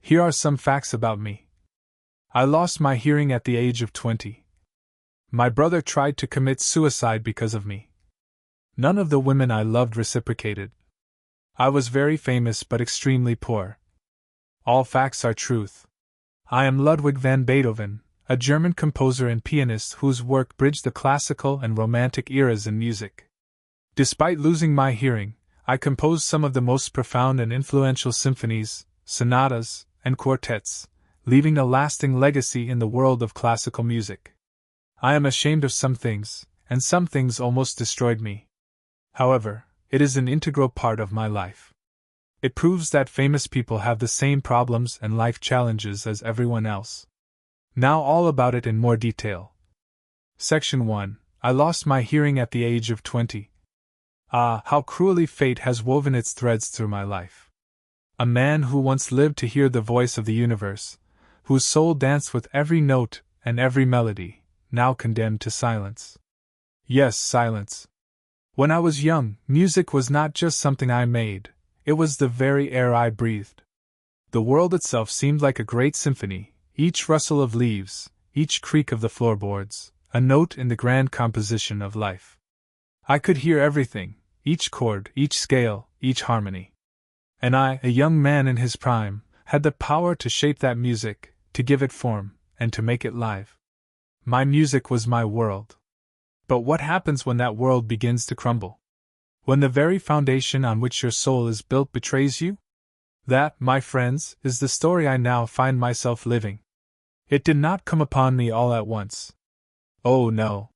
Here are some facts about me. I lost my hearing at the age of 20. My brother tried to commit suicide because of me. None of the women I loved reciprocated. I was very famous but extremely poor. All facts are truth. I am Ludwig van Beethoven, a German composer and pianist whose work bridged the classical and romantic eras in music. Despite losing my hearing, I composed some of the most profound and influential symphonies, sonatas, and quartets, leaving a lasting legacy in the world of classical music. I am ashamed of some things, and some things almost destroyed me. However, it is an integral part of my life. It proves that famous people have the same problems and life challenges as everyone else. Now all about it in more detail. Section 1. I lost my hearing at the age of 20. Ah, how cruelly fate has woven its threads through my life. A man who once lived to hear the voice of the universe, whose soul danced with every note and every melody, now condemned to silence. Yes, silence. When I was young, music was not just something I made, it was the very air I breathed. The world itself seemed like a great symphony, each rustle of leaves, each creak of the floorboards, a note in the grand composition of life. I could hear everything, each chord, each scale, each harmony. And I, a young man in his prime, had the power to shape that music, to give it form, and to make it live. My music was my world. But what happens when that world begins to crumble? When the very foundation on which your soul is built betrays you? That, my friends, is the story I now find myself living. It did not come upon me all at once. Oh no.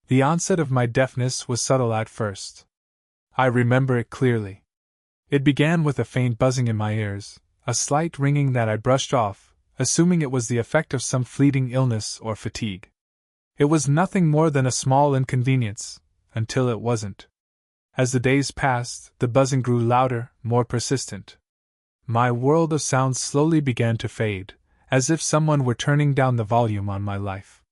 The onset of my deafness was subtle at first. I remember it clearly. It began with a faint buzzing in my ears, a slight ringing that I brushed off, assuming it was the effect of some fleeting illness or fatigue. It was nothing more than a small inconvenience, until it wasn't. As the days passed, the buzzing grew louder, more persistent. My world of sounds slowly began to fade, as if someone were turning down the volume on my life.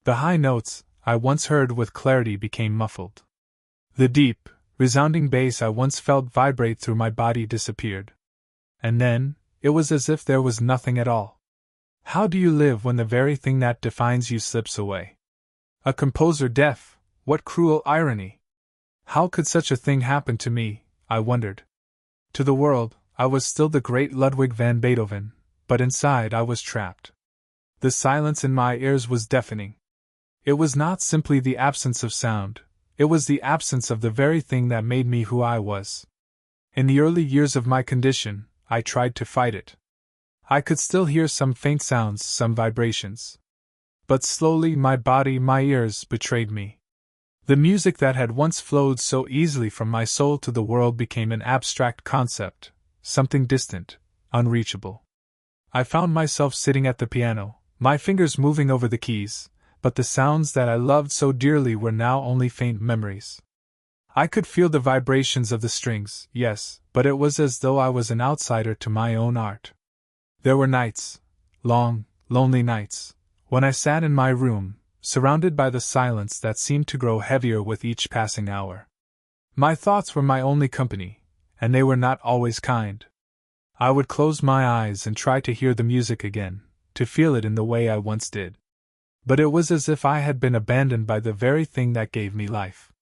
The high notes I once heard with clarity became muffled. The deep, resounding bass I once felt vibrate through my body disappeared. And then, it was as if there was nothing at all. How do you live when the very thing that defines you slips away? A composer deaf, what cruel irony! How could such a thing happen to me, I wondered. To the world, I was still the great Ludwig van Beethoven, but inside I was trapped. The silence in my ears was deafening. It was not simply the absence of sound, it was the absence of the very thing that made me who I was. In the early years of my condition, I tried to fight it. I could still hear some faint sounds, some vibrations. But slowly my body, my ears betrayed me. The music that had once flowed so easily from my soul to the world became an abstract concept, something distant, unreachable. I found myself sitting at the piano, my fingers moving over the keys, but the sounds that I loved so dearly were now only faint memories. I could feel the vibrations of the strings, yes, but it was as though I was an outsider to my own art. There were nights, long, lonely nights, when I sat in my room, surrounded by the silence that seemed to grow heavier with each passing hour. My thoughts were my only company, and they were not always kind. I would close my eyes and try to hear the music again, to feel it in the way I once did. But it was as if I had been abandoned by the very thing that gave me life.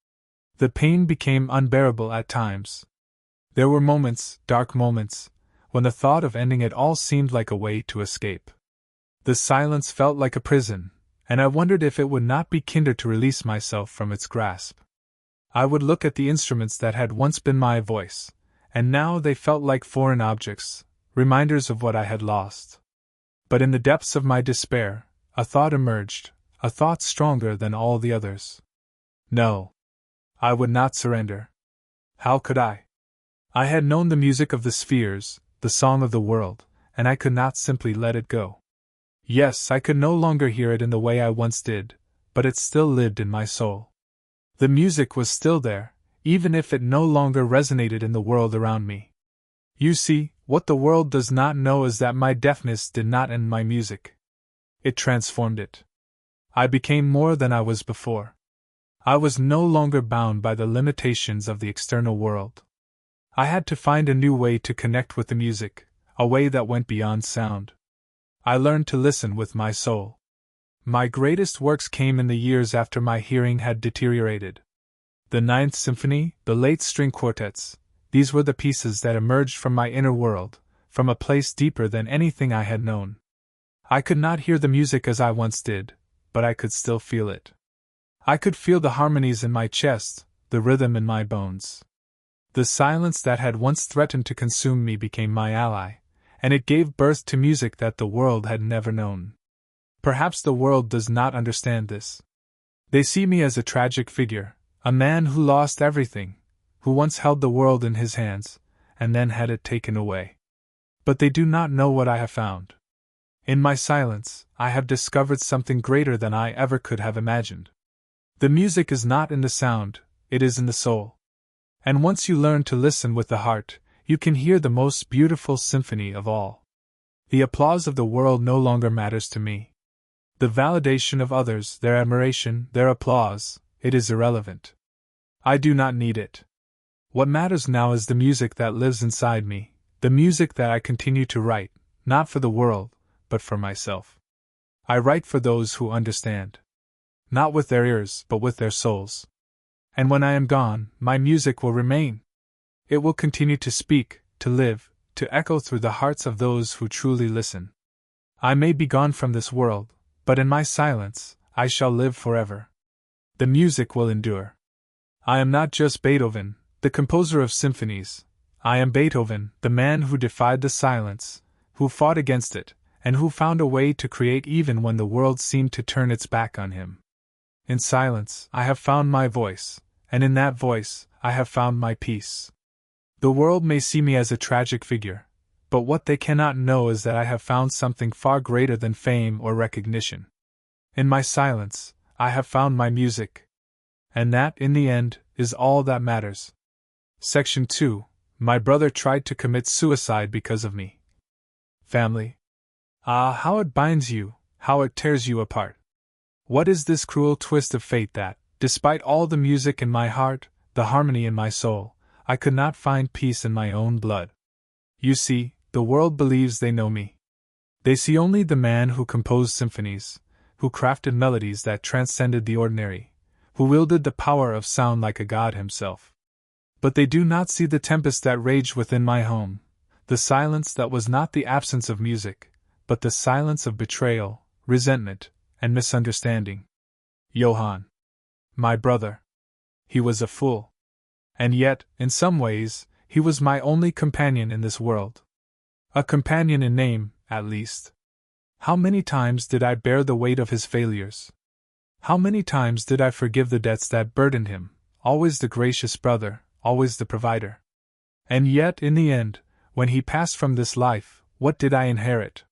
The pain became unbearable at times. There were moments, dark moments, when the thought of ending it all seemed like a way to escape. The silence felt like a prison, and I wondered if it would not be kinder to release myself from its grasp. I would look at the instruments that had once been my voice, and now they felt like foreign objects, reminders of what I had lost. But in the depths of my despair, a thought emerged, a thought stronger than all the others. No. I would not surrender. How could I? I had known the music of the spheres, the song of the world, and I could not simply let it go. Yes, I could no longer hear it in the way I once did, but it still lived in my soul. The music was still there, even if it no longer resonated in the world around me. You see, what the world does not know is that my deafness did not end my music. It transformed it. I became more than I was before. I was no longer bound by the limitations of the external world. I had to find a new way to connect with the music, a way that went beyond sound. I learned to listen with my soul. My greatest works came in the years after my hearing had deteriorated. The Ninth Symphony, the late string quartets, these were the pieces that emerged from my inner world, from a place deeper than anything I had known. I could not hear the music as I once did, but I could still feel it. I could feel the harmonies in my chest, the rhythm in my bones. The silence that had once threatened to consume me became my ally, and it gave birth to music that the world had never known. Perhaps the world does not understand this. They see me as a tragic figure, a man who lost everything, who once held the world in his hands, and then had it taken away. But they do not know what I have found. In my silence, I have discovered something greater than I ever could have imagined. The music is not in the sound, it is in the soul. And once you learn to listen with the heart, you can hear the most beautiful symphony of all. The applause of the world no longer matters to me. The validation of others, their admiration, their applause, it is irrelevant. I do not need it. What matters now is the music that lives inside me, the music that I continue to write, not for the world, but for myself. I write for those who understand. Not with their ears, but with their souls. And when I am gone, my music will remain. It will continue to speak, to live, to echo through the hearts of those who truly listen. I may be gone from this world, but in my silence, I shall live forever. The music will endure. I am not just Beethoven, the composer of symphonies. I am Beethoven, the man who defied the silence, who fought against it, and who found a way to create even when the world seemed to turn its back on him. In silence, I have found my voice, and in that voice, I have found my peace. The world may see me as a tragic figure, but what they cannot know is that I have found something far greater than fame or recognition. In my silence, I have found my music. And that, in the end, is all that matters. Section 2. My brother tried to commit suicide because of me. Family. Ah, how it binds you, how it tears you apart. What is this cruel twist of fate that, despite all the music in my heart, the harmony in my soul, I could not find peace in my own blood? You see, the world believes they know me. They see only the man who composed symphonies, who crafted melodies that transcended the ordinary, who wielded the power of sound like a god himself. But they do not see the tempest that raged within my home, the silence that was not the absence of music, but the silence of betrayal, resentment, and misunderstanding. Johann. My brother. He was a fool. And yet, in some ways, he was my only companion in this world. A companion in name, at least. How many times did I bear the weight of his failures? How many times did I forgive the debts that burdened him, always the gracious brother, always the provider? And yet, in the end, when he passed from this life, what did I inherit?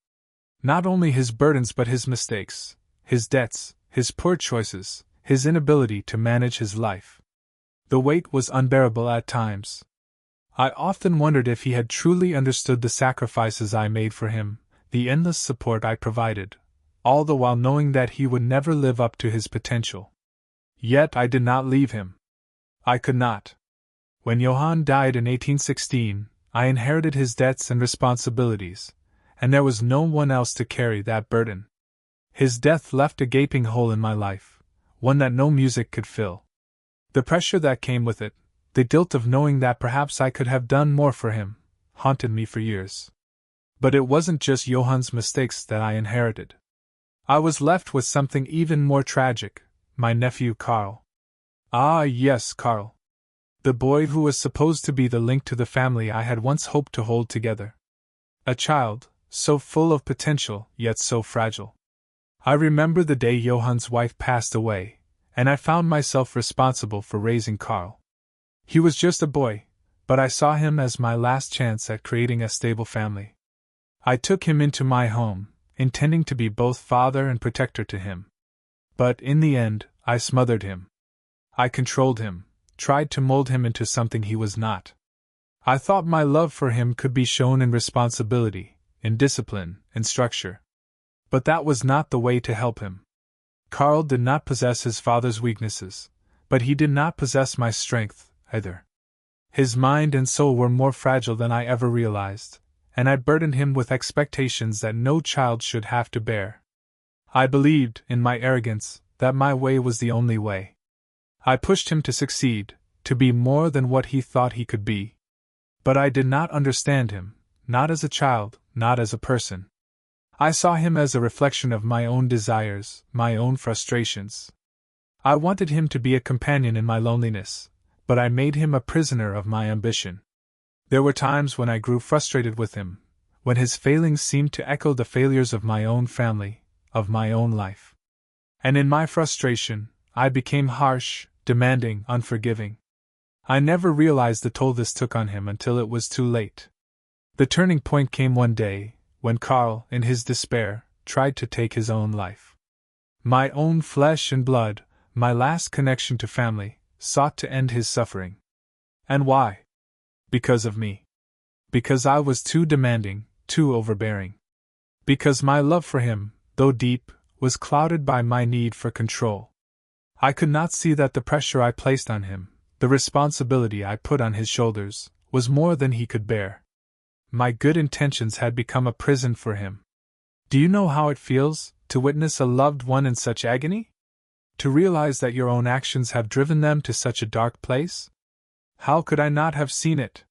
Not only his burdens but his mistakes, his debts, his poor choices, his inability to manage his life. The weight was unbearable at times. I often wondered if he had truly understood the sacrifices I made for him, the endless support I provided, all the while knowing that he would never live up to his potential. Yet I did not leave him. I could not. When Johann died in 1816, I inherited his debts and responsibilities, and there was no one else to carry that burden. His death left a gaping hole in my life, one that no music could fill. The pressure that came with it, the guilt of knowing that perhaps I could have done more for him, haunted me for years. But it wasn't just Johann's mistakes that I inherited. I was left with something even more tragic, my nephew Karl. Ah, yes, Karl. The boy who was supposed to be the link to the family I had once hoped to hold together. A child, so full of potential, yet so fragile. I remember the day Johann's wife passed away, and I found myself responsible for raising Karl. He was just a boy, but I saw him as my last chance at creating a stable family. I took him into my home, intending to be both father and protector to him. But in the end, I smothered him. I controlled him, tried to mold him into something he was not. I thought my love for him could be shown in responsibility, in discipline, in structure. But that was not the way to help him. Karl did not possess his father's weaknesses, but he did not possess my strength, either. His mind and soul were more fragile than I ever realized, and I burdened him with expectations that no child should have to bear. I believed, in my arrogance, that my way was the only way. I pushed him to succeed, to be more than what he thought he could be. But I did not understand him, not as a child, not as a person. I saw him as a reflection of my own desires, my own frustrations. I wanted him to be a companion in my loneliness, but I made him a prisoner of my ambition. There were times when I grew frustrated with him, when his failings seemed to echo the failures of my own family, of my own life. And in my frustration, I became harsh, demanding, unforgiving. I never realized the toll this took on him until it was too late. The turning point came one day, when Karl, in his despair, tried to take his own life. My own flesh and blood, my last connection to family, sought to end his suffering. And why? Because of me. Because I was too demanding, too overbearing. Because my love for him, though deep, was clouded by my need for control. I could not see that the pressure I placed on him, the responsibility I put on his shoulders, was more than he could bear. My good intentions had become a prison for him. Do you know how it feels, to witness a loved one in such agony? To realize that your own actions have driven them to such a dark place? How could I not have seen it?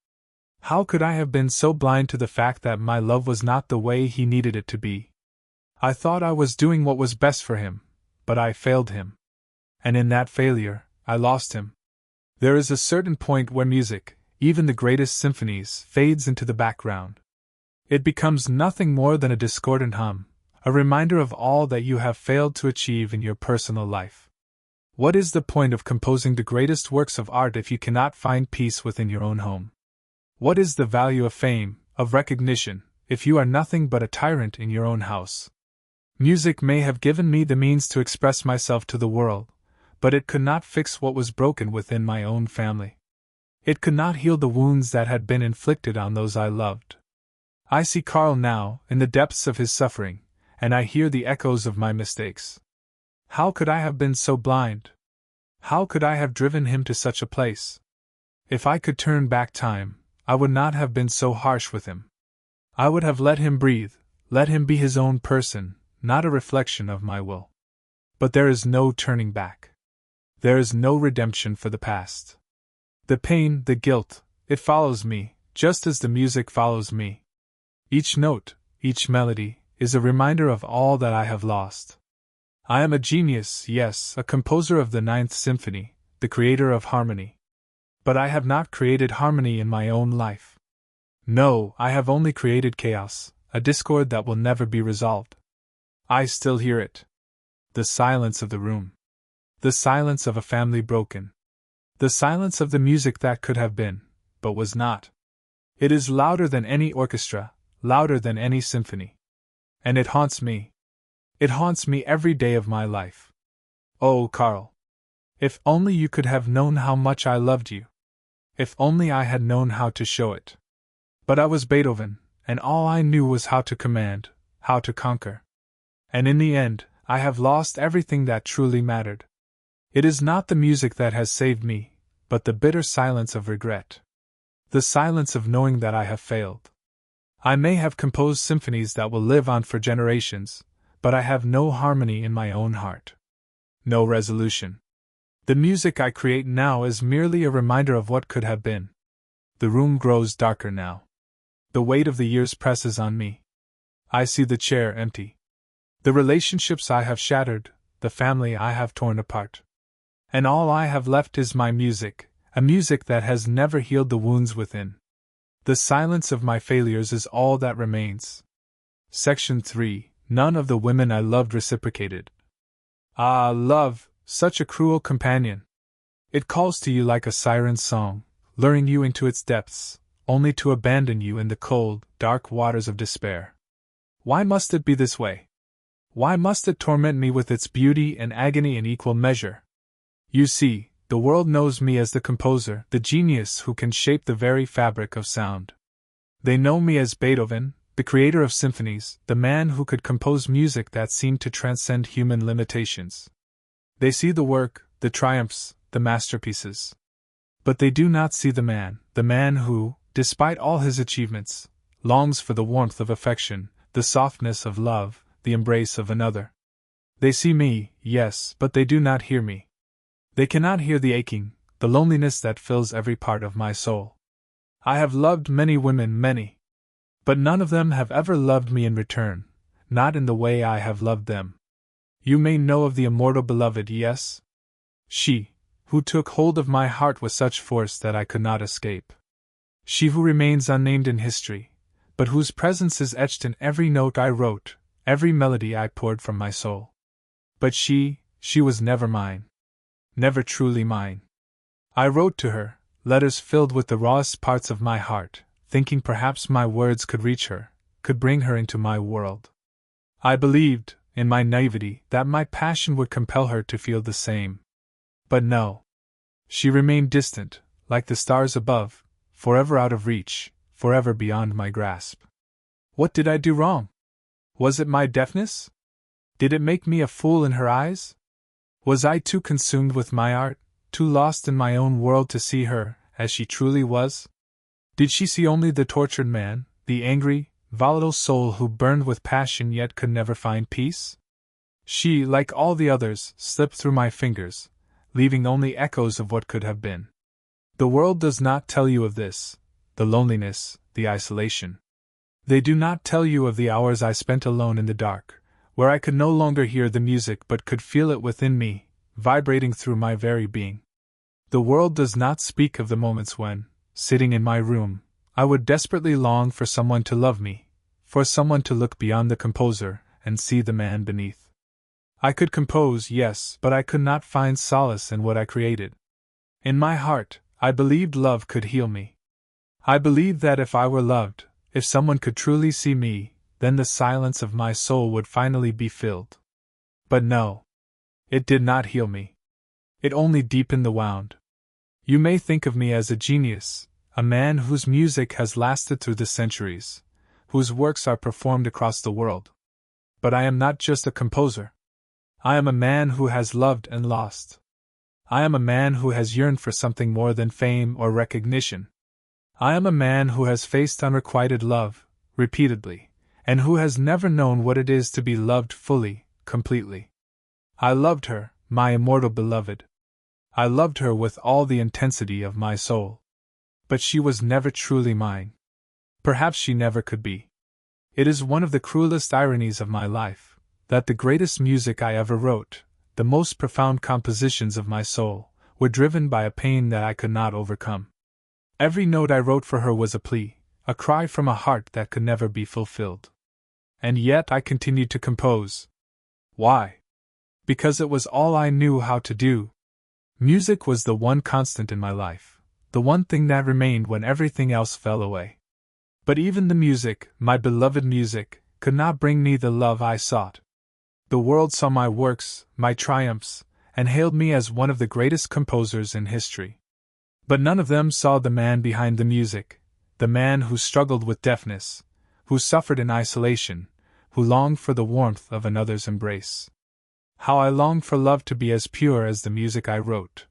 How could I have been so blind to the fact that my love was not the way he needed it to be? I thought I was doing what was best for him, but I failed him. And in that failure, I lost him. There is a certain point where music, even the greatest symphonies, fades into the background. It becomes nothing more than a discordant hum, a reminder of all that you have failed to achieve in your personal life. What is the point of composing the greatest works of art if you cannot find peace within your own home? What is the value of fame, of recognition, if you are nothing but a tyrant in your own house? Music may have given me the means to express myself to the world, but it could not fix what was broken within my own family. It could not heal the wounds that had been inflicted on those I loved. I see Karl now, in the depths of his suffering, and I hear the echoes of my mistakes. How could I have been so blind? How could I have driven him to such a place? If I could turn back time, I would not have been so harsh with him. I would have let him breathe, let him be his own person, not a reflection of my will. But there is no turning back. There is no redemption for the past. The pain, the guilt, it follows me, just as the music follows me. Each note, each melody, is a reminder of all that I have lost. I am a genius, yes, a composer of the Ninth Symphony, the creator of harmony. But I have not created harmony in my own life. No, I have only created chaos, a discord that will never be resolved. I still hear it. The silence of the room. The silence of a family broken. The silence of the music that could have been, but was not. It is louder than any orchestra, louder than any symphony. And it haunts me. It haunts me every day of my life. Oh, Karl! If only you could have known how much I loved you. If only I had known how to show it. But I was Beethoven, and all I knew was how to command, how to conquer. And in the end, I have lost everything that truly mattered. It is not the music that has saved me, but the bitter silence of regret. The silence of knowing that I have failed. I may have composed symphonies that will live on for generations, but I have no harmony in my own heart. No resolution. The music I create now is merely a reminder of what could have been. The room grows darker now. The weight of the years presses on me. I see the chair empty. The relationships I have shattered, the family I have torn apart. And all I have left is my music, a music that has never healed the wounds within. The silence of my failures is all that remains. Section 3. None of the women I loved reciprocated. Ah, love, such a cruel companion! It calls to you like a siren's song, luring you into its depths, only to abandon you in the cold, dark waters of despair. Why must it be this way? Why must it torment me with its beauty and agony in equal measure? You see, the world knows me as the composer, the genius who can shape the very fabric of sound. They know me as Beethoven, the creator of symphonies, the man who could compose music that seemed to transcend human limitations. They see the work, the triumphs, the masterpieces. But they do not see the man who, despite all his achievements, longs for the warmth of affection, the softness of love, the embrace of another. They see me, yes, but they do not hear me. They cannot hear the aching, the loneliness that fills every part of my soul. I have loved many women, many. But none of them have ever loved me in return, not in the way I have loved them. You may know of the immortal beloved, yes? She, who took hold of my heart with such force that I could not escape. She who remains unnamed in history, but whose presence is etched in every note I wrote, every melody I poured from my soul. But she was never mine. Never truly mine. I wrote to her, letters filled with the rawest parts of my heart, thinking perhaps my words could reach her, could bring her into my world. I believed, in my naivety, that my passion would compel her to feel the same. But no. She remained distant, like the stars above, forever out of reach, forever beyond my grasp. What did I do wrong? Was it my deafness? Did it make me a fool in her eyes? Was I too consumed with my art, too lost in my own world to see her as she truly was? Did she see only the tortured man, the angry, volatile soul who burned with passion yet could never find peace? She, like all the others, slipped through my fingers, leaving only echoes of what could have been. The world does not tell you of this, the loneliness, the isolation. They do not tell you of the hours I spent alone in the dark, where I could no longer hear the music but could feel it within me, vibrating through my very being. The world does not speak of the moments when, sitting in my room, I would desperately long for someone to love me, for someone to look beyond the composer and see the man beneath. I could compose, yes, but I could not find solace in what I created. In my heart, I believed love could heal me. I believed that if I were loved, if someone could truly see me, then the silence of my soul would finally be filled. But no. It did not heal me. It only deepened the wound. You may think of me as a genius, a man whose music has lasted through the centuries, whose works are performed across the world. But I am not just a composer. I am a man who has loved and lost. I am a man who has yearned for something more than fame or recognition. I am a man who has faced unrequited love, repeatedly, and who has never known what it is to be loved fully, completely. I loved her, my immortal beloved. I loved her with all the intensity of my soul. But she was never truly mine. Perhaps she never could be. It is one of the cruelest ironies of my life, that the greatest music I ever wrote, the most profound compositions of my soul, were driven by a pain that I could not overcome. Every note I wrote for her was a plea, a cry from a heart that could never be fulfilled. And yet I continued to compose. Why? Because it was all I knew how to do. Music was the one constant in my life, the one thing that remained when everything else fell away. But even the music, my beloved music, could not bring me the love I sought. The world saw my works, my triumphs, and hailed me as one of the greatest composers in history. But none of them saw the man behind the music, the man who struggled with deafness, who suffered in isolation, who longed for the warmth of another's embrace. How I longed for love to be as pure as the music I wrote.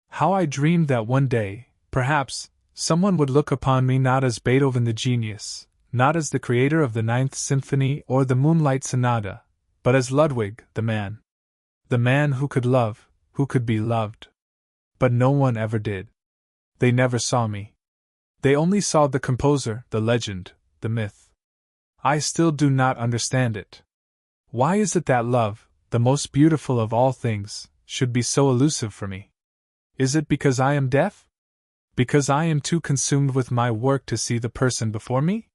How I dreamed that one day, perhaps, someone would look upon me not as Beethoven the genius, not as the creator of the Ninth Symphony or the Moonlight Sonata, but as Ludwig, the man. The man who could love, who could be loved. But no one ever did. They never saw me. They only saw the composer, the legend, the myth. I still do not understand it. Why is it that love, the most beautiful of all things, should be so elusive for me? Is it because I am deaf? Because I am too consumed with my work to see the person before me?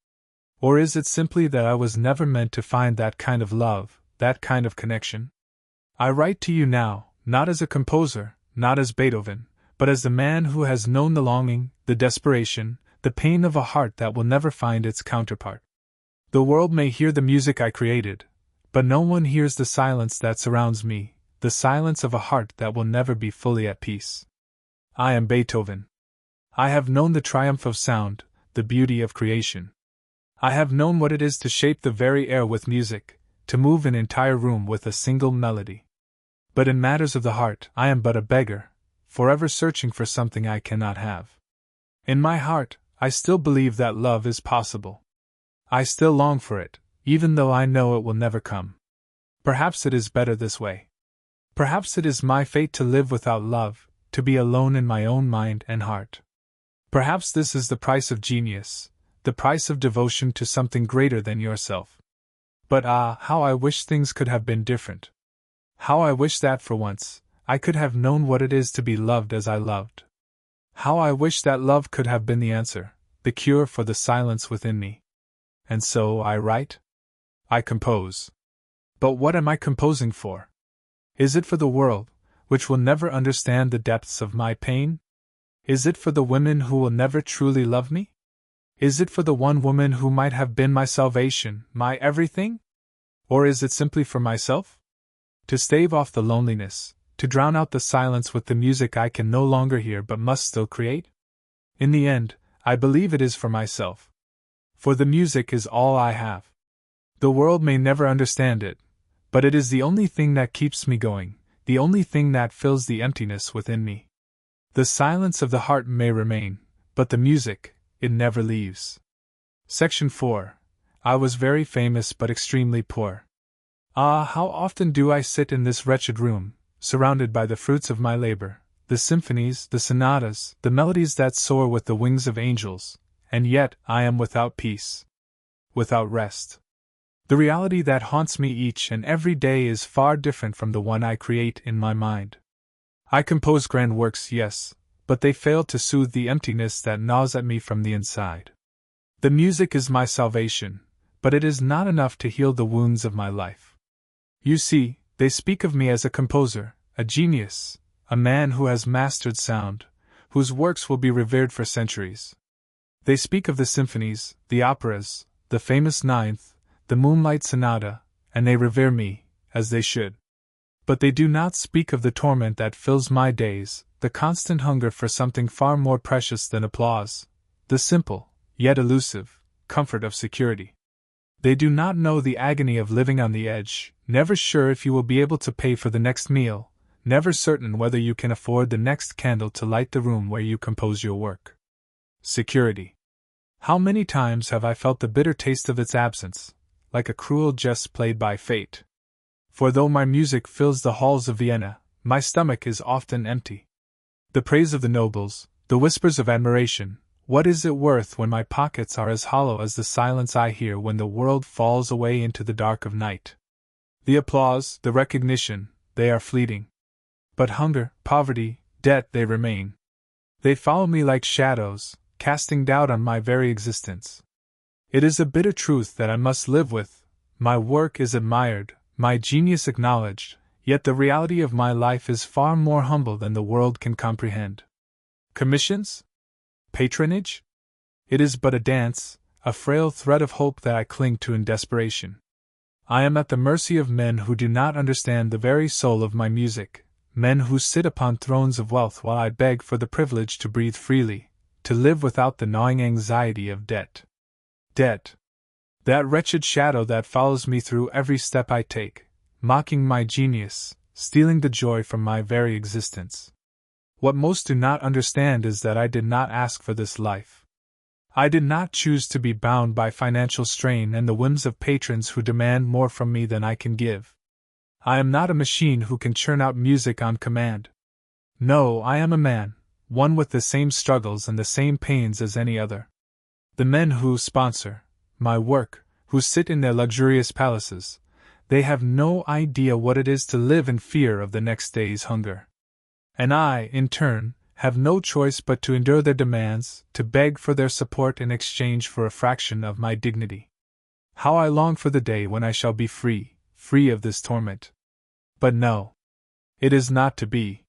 Or is it simply that I was never meant to find that kind of love, that kind of connection? I write to you now, not as a composer, not as Beethoven, but as the man who has known the longing, the desperation, the pain of a heart that will never find its counterpart. The world may hear the music I created, but no one hears the silence that surrounds me, the silence of a heart that will never be fully at peace. I am Beethoven. I have known the triumph of sound, the beauty of creation. I have known what it is to shape the very air with music, to move an entire room with a single melody. But in matters of the heart, I am but a beggar, forever searching for something I cannot have. In my heart, I still believe that love is possible. I still long for it, even though I know it will never come. Perhaps it is better this way. Perhaps it is my fate to live without love, to be alone in my own mind and heart. Perhaps this is the price of genius, the price of devotion to something greater than yourself. But how I wish things could have been different. How I wish that for once, I could have known what it is to be loved as I loved. How I wish that love could have been the answer, the cure for the silence within me. And so I write? I compose. But what am I composing for? Is it for the world, which will never understand the depths of my pain? Is it for the women who will never truly love me? Is it for the one woman who might have been my salvation, my everything? Or is it simply for myself? To stave off the loneliness, to drown out the silence with the music I can no longer hear but must still create? In the end, I believe it is for myself. For the music is all I have. The world may never understand it, but it is the only thing that keeps me going, the only thing that fills the emptiness within me. The silence of the heart may remain, but the music, it never leaves. Section 4. I was very famous but extremely poor. How often do I sit in this wretched room, surrounded by the fruits of my labor, the symphonies, the sonatas, the melodies that soar with the wings of angels, and yet I am without peace, without rest. The reality that haunts me each and every day is far different from the one I create in my mind. I compose grand works, yes, but they fail to soothe the emptiness that gnaws at me from the inside. The music is my salvation, but it is not enough to heal the wounds of my life. You see, they speak of me as a composer, a genius, a man who has mastered sound, whose works will be revered for centuries. They speak of the symphonies, the operas, the famous Ninth, the Moonlight Sonata, and they revere me, as they should. But they do not speak of the torment that fills my days, the constant hunger for something far more precious than applause, the simple, yet elusive, comfort of security. They do not know the agony of living on the edge, never sure if you will be able to pay for the next meal, never certain whether you can afford the next candle to light the room where you compose your work. Security. How many times have I felt the bitter taste of its absence, like a cruel jest played by fate? For though my music fills the halls of Vienna, my stomach is often empty. The praise of the nobles, the whispers of admiration, what is it worth when my pockets are as hollow as the silence I hear when the world falls away into the dark of night? The applause, the recognition, they are fleeting. But hunger, poverty, debt, they remain. They follow me like shadows, casting doubt on my very existence. It is a bitter truth that I must live with. My work is admired, my genius acknowledged, yet the reality of my life is far more humble than the world can comprehend. Commissions? Patronage? It is but a dance, a frail thread of hope that I cling to in desperation. I am at the mercy of men who do not understand the very soul of my music, men who sit upon thrones of wealth while I beg for the privilege to breathe freely, to live without the gnawing anxiety of debt. Debt. That wretched shadow that follows me through every step I take, mocking my genius, stealing the joy from my very existence. What most do not understand is that I did not ask for this life. I did not choose to be bound by financial strain and the whims of patrons who demand more from me than I can give. I am not a machine who can churn out music on command. No, I am a man, one with the same struggles and the same pains as any other. The men who sponsor my work, who sit in their luxurious palaces, they have no idea what it is to live in fear of the next day's hunger. And I, in turn, have no choice but to endure their demands, to beg for their support in exchange for a fraction of my dignity. How I long for the day when I shall be free, free of this torment. But no. It is not to be.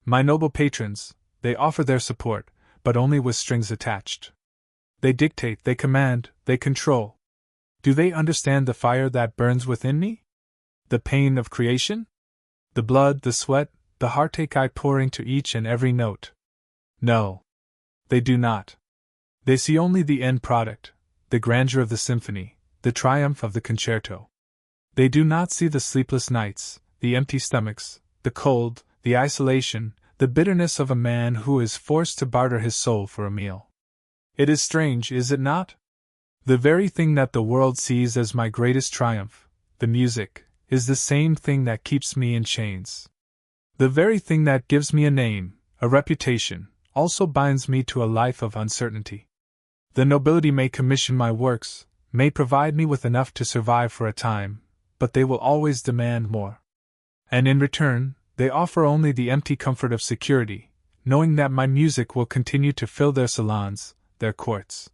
My noble patrons, they offer their support, but only with strings attached. They dictate, they command, they control. Do they understand the fire that burns within me? The pain of creation? The blood, the sweat, the heartache I pour into each and every note? No. They do not. They see only the end product, the grandeur of the symphony, the triumph of the concerto. They do not see the sleepless nights, the empty stomachs, the cold, the isolation, the bitterness of a man who is forced to barter his soul for a meal. It is strange, is it not? The very thing that the world sees as my greatest triumph, the music, is the same thing that keeps me in chains. The very thing that gives me a name, a reputation, also binds me to a life of uncertainty. The nobility may commission my works, may provide me with enough to survive for a time, but they will always demand more. And in return, they offer only the empty comfort of security, knowing that my music will continue to fill their salons, their courts.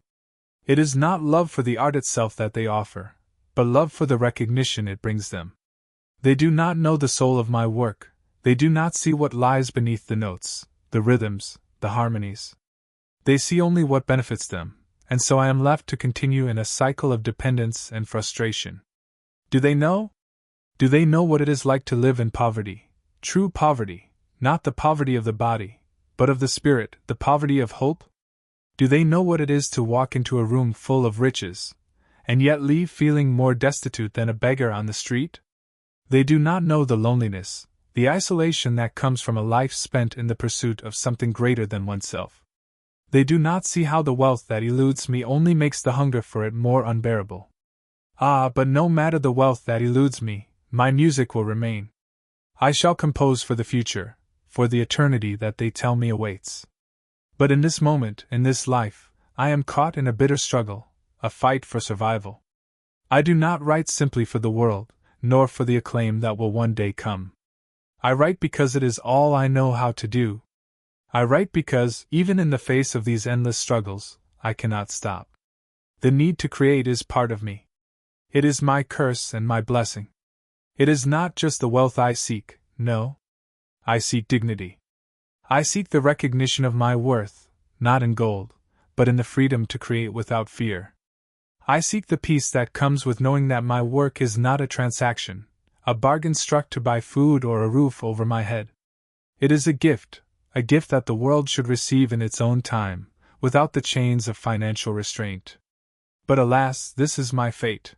It is not love for the art itself that they offer, but love for the recognition it brings them. They do not know the soul of my work, they do not see what lies beneath the notes, the rhythms, the harmonies. They see only what benefits them, and so I am left to continue in a cycle of dependence and frustration. Do they know? Do they know what it is like to live in poverty, true poverty, not the poverty of the body, but of the spirit, the poverty of hope? Do they know what it is to walk into a room full of riches, and yet leave feeling more destitute than a beggar on the street? They do not know the loneliness, the isolation that comes from a life spent in the pursuit of something greater than oneself. They do not see how the wealth that eludes me only makes the hunger for it more unbearable. Ah, but no matter the wealth that eludes me, my music will remain. I shall compose for the future, for the eternity that they tell me awaits. But in this moment, in this life, I am caught in a bitter struggle, a fight for survival. I do not write simply for the world, nor for the acclaim that will one day come. I write because it is all I know how to do. I write because, even in the face of these endless struggles, I cannot stop. The need to create is part of me. It is my curse and my blessing. It is not just the wealth I seek, no. I seek dignity. I seek the recognition of my worth, not in gold, but in the freedom to create without fear. I seek the peace that comes with knowing that my work is not a transaction, a bargain struck to buy food or a roof over my head. It is a gift that the world should receive in its own time, without the chains of financial restraint. But alas, this is my fate.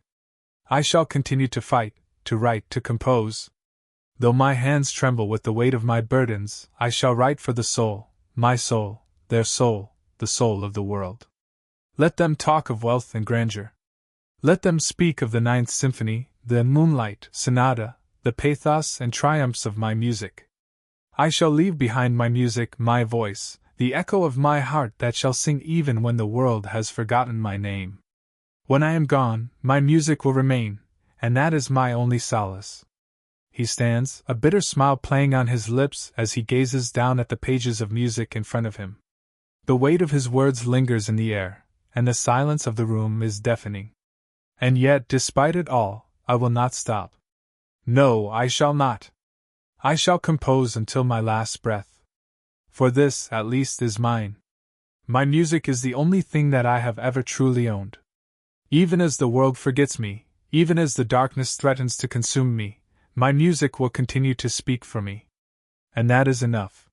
I shall continue to fight, to write, to compose. Though my hands tremble with the weight of my burdens, I shall write for the soul, my soul, their soul, the soul of the world. Let them talk of wealth and grandeur. Let them speak of the Ninth Symphony, the Moonlight Sonata, the pathos and triumphs of my music. I shall leave behind my music, my voice, the echo of my heart that shall sing even when the world has forgotten my name. When I am gone, my music will remain, and that is my only solace. He stands, a bitter smile playing on his lips as he gazes down at the pages of music in front of him. The weight of his words lingers in the air, and the silence of the room is deafening. And yet, despite it all, I will not stop. No, I shall not. I shall compose until my last breath. For this, at least, is mine. My music is the only thing that I have ever truly owned. Even as the world forgets me, even as the darkness threatens to consume me, my music will continue to speak for me. And that is enough.